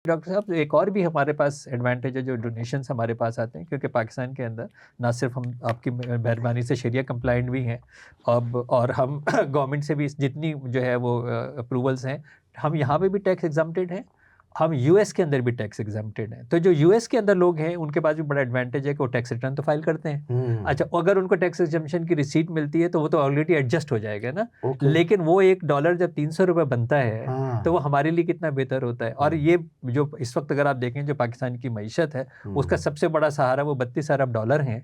Doctor صاحب ایک اور بھی ہمارے پاس ایڈوانٹیج ہے جو ڈونیشنس ہمارے پاس آتے ہیں، کیونکہ پاکستان کے اندر نہ صرف ہم آپ کی مہربانی سے شریعہ کمپلائنٹ بھی ہیں اور ہم گورنمنٹ سے بھی جتنی جو ہے وہ اپروولس ہیں، ہم یہاں پہ بھی ٹیکس ایگزمپٹڈ ہیں، ہم یو ایس کے اندر بھی ٹیکس ایگزمپٹڈ ہیں. تو جو یو ایس کے اندر لوگ ہیں ان کے پاس بھی بڑا ایڈوانٹیج ہے کہ وہ ٹیکس ریٹرن تو فائل کرتے ہیں. اچھا، اگر ان کو ٹیکس ایگزمپشن کی ریسیٹ ملتی ہے تو وہ تو آلریڈی ایڈجسٹ ہو جائے گا نا. لیکن وہ $1 جب $300 بنتا ہے تو وہ ہمارے لیے کتنا بہتر ہوتا ہے. اور یہ جو اس وقت اگر آپ دیکھیں جو پاکستان کی معیشت ہے اس کا سب سے بڑا سہارا وہ $32 ارب ہیں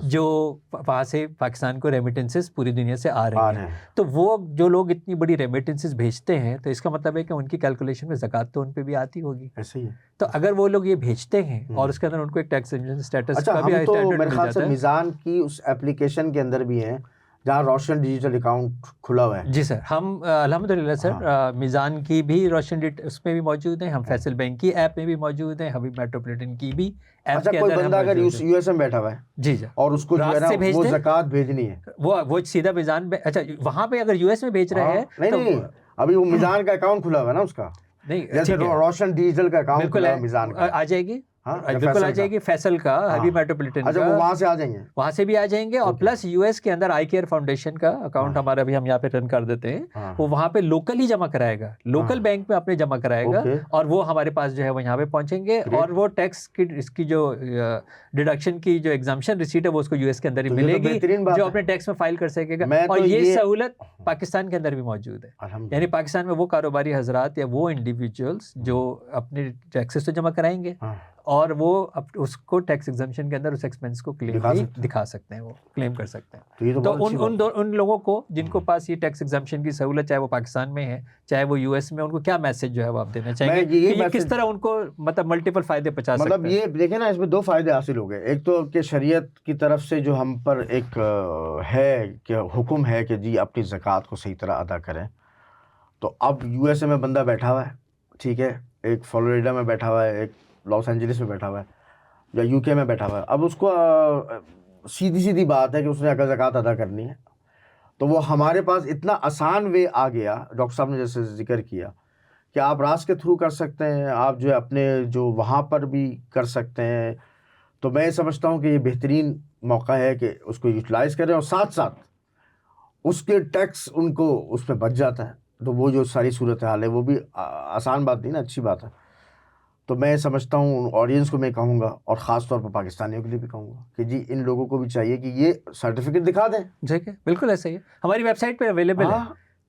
جو وہاں سے پاکستان کو ریمیٹنسز پوری دنیا سے آ رہے ہیں. تو وہ جو لوگ اتنی بڑی ریمیٹنسز بھیجتے ہیں تو اس کا مطلب ہے کہ ان کی کیلکولیشن میں زکوٰۃ تو ان پہ بھی آتی ہوگی. ایسے ہی تو اگر وہ لوگ یہ بھیجتے ہیں اور اس کے اندر ان کو ایک ٹیکس اسٹیٹس کا بھی تو میرے خیال سے میزان کی اس ایپلیکیشن کے اندر بھی ہیں جہاں روشن ڈیجیٹل اکاؤنٹ کھلا ہوا ہے. جی سر، ہم الحمدللہ سر میزان کی بھی روشن اس میں بھی موجود ہیں، ہم فیصل بینک کی ایپ میں بھی موجود ہیں، حبیب میٹروپولیٹن کی بھی ایپ کے اندر. کوئی بندہ اگر یو ایس میں بیٹھا ہوا ہے جی جی اور اس کو جو ہے نا وہ زکوٰۃ بھیجنی ہے، وہ سیدھا میزان پہ، اچھا وہاں پہ اگر یو ایس میں بھیج رہے ہیں نہیں ابھی وہ میزان کا اکاؤنٹ کھلا ہوا ہے نا اس کا، نہیں جیسے روشن ڈیجیٹل کا اکاؤنٹ کھلا ہے میزان کا، آ جائے گی بالکل آ جائے گی. فیصل کا، حبیب میٹروپولیٹن کا، وہاں سے آ جائیں گے، وہاں سے بھی آ جائیں گے. اور پلس یو ایس کے اندر آئی کیئر فاؤنڈیشن کا اکاؤنٹ ہمارا بھی ہم یہاں پہ رن کر دیتے ہیں، وہ وہاں پہ لوکل ہی جمع کرائے گا، لوکل بینک میں اپنے جمع کرائے گا اور وہ ہمارے پاس جو ہے وہ یہاں پہ پہنچیں گے. اور وہ ٹیکس کی اس کی جو ڈیڈکشن کی جو ایگزمپشن ریسیٹ ہے وہ اس کو یو ایس کے اندر ہی ملے گی جو اپنے ٹیکس میں فائل کر سکے گا. اور یہ سہولت پاکستان کے اندر بھی موجود ہے. یعنی پاکستان میں وہ کاروباری حضرات یا وہ انڈیویجولس جو اپنے ٹیکسز تو جمع کرائیں گے اور وہ اس کو ٹیکس ایگزمپشن کے اندر اس ایکسپینس کو کلیم دکھا سکتے ہیں، وہ کلیم کر سکتے ہیں. تو ان لوگوں کو جن کو پاس یہ ٹیکس ایگزمپشن کی سہولت چاہے وہ پاکستان میں ہے چاہے وہ یو ایس میں، ان کو کیا میسج جو ہے وہ آپ دینا چاہیں گے کہ یہ کس طرح ان کو مطلب ملٹیپل فائدے پہنچا سکتے ہیں؟ مطلب یہ دیکھیں نا، اس میں 2 فائدے حاصل ہو گئے. ایک تو کہ شریعت کی طرف سے جو ہم پر ایک ہے کہ حکم ہے کہ جی اپنی زکوٰۃ کو صحیح طرح ادا کریں. تو اب یو ایس اے میں بندہ بیٹھا ہوا ہے، ٹھیک ہے، ایک فلوریڈا میں بیٹھا ہوا ہے، ایک لاس اینجلس میں بیٹھا ہوا ہے یا یو کے میں بیٹھا ہوا ہے. اب اس کو سیدھی بات ہے کہ اس نے اگر زکوٰۃ ادا کرنی ہے تو وہ ہمارے پاس اتنا آسان وے آ گیا. ڈاکٹر صاحب نے جیسے ذکر کیا کہ آپ راس کے تھرو کر سکتے ہیں، آپ جو ہے اپنے جو وہاں پر بھی کر سکتے ہیں. تو میں سمجھتا ہوں کہ یہ بہترین موقع ہے کہ اس کو یوٹیلائز کریں، اور ساتھ ساتھ اس کے ٹیکس ان کو اس میں بچ جاتا ہے. تو وہ جو ساری صورتحال ہے وہ بھی آسان بات نہیں نا، اچھی بات ہے. تو میں سمجھتا ہوں آڈینس کو میں کہوں گا اور خاص طور پر پاکستانیوں کے لیے بھی کہوں گا کہ جی ان لوگوں کو بھی چاہیے کہ یہ سرٹیفکیٹ دکھا دیں. ٹھیک ہے، بالکل ایسا ہی ہے. ہماری ویب سائٹ پہ اویلیبل ہے،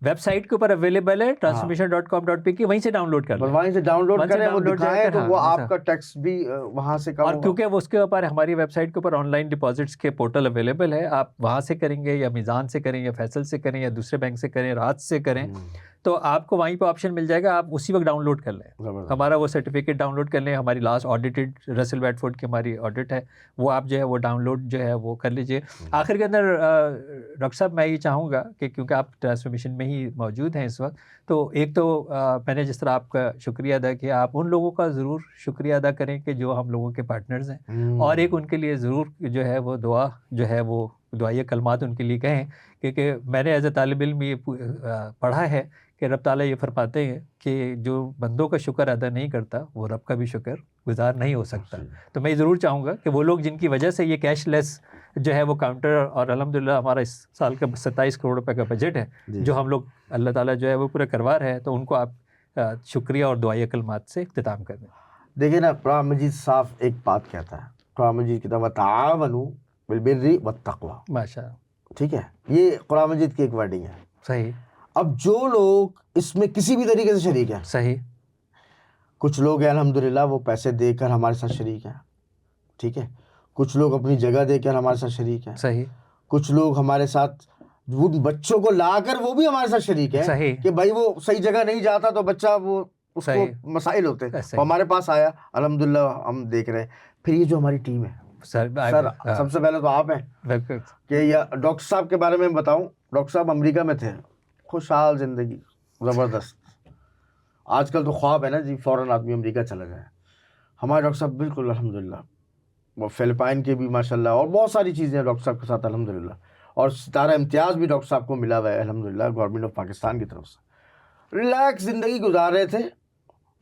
ویب سائٹ کے اوپر اویلیبل ہے transmission.com.pk، وہیں سے ڈاؤن لوڈ کر لیں، وہیں سے ڈاؤن لوڈ کریں، وہ دکھائیں تو وہ آپ کا ٹیکس بھی وہاں سے کم ہوگا. اور کیونکہ وہ اس کے اوپر ہماری ویب سائٹ کے اوپر آن لائن ڈپازٹس کے پورٹل اویلیبل ہے، آپ وہاں سے کریں گے یا میزان سے کریں یا فیصل سے کریں یا دوسرے بینک سے کریں، راج سے کریں، تو آپ کو وہیں پہ آپشن مل جائے گا، آپ اسی وقت ڈاؤن لوڈ کر لیں، ہمارا وہ سرٹیفکیٹ ڈاؤن لوڈ کر لیں. ہماری لاسٹ آڈیٹڈ رسل ویڈفورڈ کی ہماری آڈٹ ہے، وہ آپ جو ہے وہ ڈاؤن لوڈ جو ہے وہ کر لیجئے. آخر کے اندر ڈاکٹر صاحب میں یہ چاہوں گا کہ کیونکہ آپ ٹرانسفارمیشن میں ہی موجود ہیں اس وقت، تو ایک تو میں نے جس طرح آپ کا شکریہ ادا کیا، آپ ان لوگوں کا ضرور شکریہ ادا کریں کہ جو ہم لوگوں کے پارٹنرز ہیں، اور ایک ان کے لیے ضرور جو ہے وہ دعا جو ہے وہ دعائیہ کلمات ان کے لیے کہیں، کیونکہ میں نے ایز اے طالب علم یہ پڑھا ہے کہ رب تعالیٰ یہ فرماتے ہیں کہ جو بندوں کا شکر ادا نہیں کرتا وہ رب کا بھی شکر گزار نہیں ہو سکتا. تو میں ضرور چاہوں گا کہ وہ لوگ جن کی وجہ سے یہ کیش لیس جو ہے وہ کاؤنٹر، اور الحمدللہ ہمارا اس سال کا 27 کروڑ روپے کا بجٹ ہے جو ہم لوگ اللہ تعالیٰ جو ہے وہ پورا کروا رہے ہیں، تو ان کو آپ شکریہ اور دعائیہ کلمات سے اختتام کر دیں. دیکھیں نا، قرآن مجید صاف ایک بات کہتا ہے، قرآن مجید کہتا ہے وَتَعَاوَنُوا بِالْبِرِّ وَالتَّقْوَىٰ. ماشاء اللہ، ٹھیک ہے، یہ قرآن مجید کی ایک ورڈنگ ہے. صحیح. اب جو لوگ اس میں کسی بھی طریقے سے شریک ہیں، صحیح، کچھ لوگ ہیں الحمدللہ وہ پیسے دے کر ہمارے ساتھ شریک ہیں، ٹھیک ہے، کچھ لوگ اپنی جگہ دے کر ہمارے ساتھ شریک ہیں، صحیح، کچھ لوگ ہمارے ساتھ وہ بچوں کو لا کر وہ بھی ہمارے ساتھ شریک ہیں. صحیح، کہ بھائی وہ صحیح جگہ نہیں جاتا تو بچہ وہ اس کو مسائل ہوتے ہیں، وہ ہمارے پاس آیا، الحمدللہ ہم دیکھ رہے ہیں. پھر یہ جو ہماری ٹیم ہے سر، سب سے پہلے تو آپ ہیں کہ یا ڈاکٹر صاحب کے بارے میں بتاؤں. ڈاکٹر صاحب امریکہ میں تھے، خوشحال زندگی، زبردست. آج کل تو خواب ہے نا جی، فوراً آدمی امریکہ چلا جائے. ہمارے ڈاکٹر صاحب بالکل الحمدللہ، وہ فلپائن کے بھی ماشاءاللہ، اور بہت ساری چیزیں ہیں ڈاکٹر صاحب کے ساتھ الحمدللہ. اور ستارہ امتیاز بھی ڈاکٹر صاحب کو ملا ہوا ہے الحمدللہ گورنمنٹ آف پاکستان کی طرف سے. ریلیکس زندگی گزار رہے تھے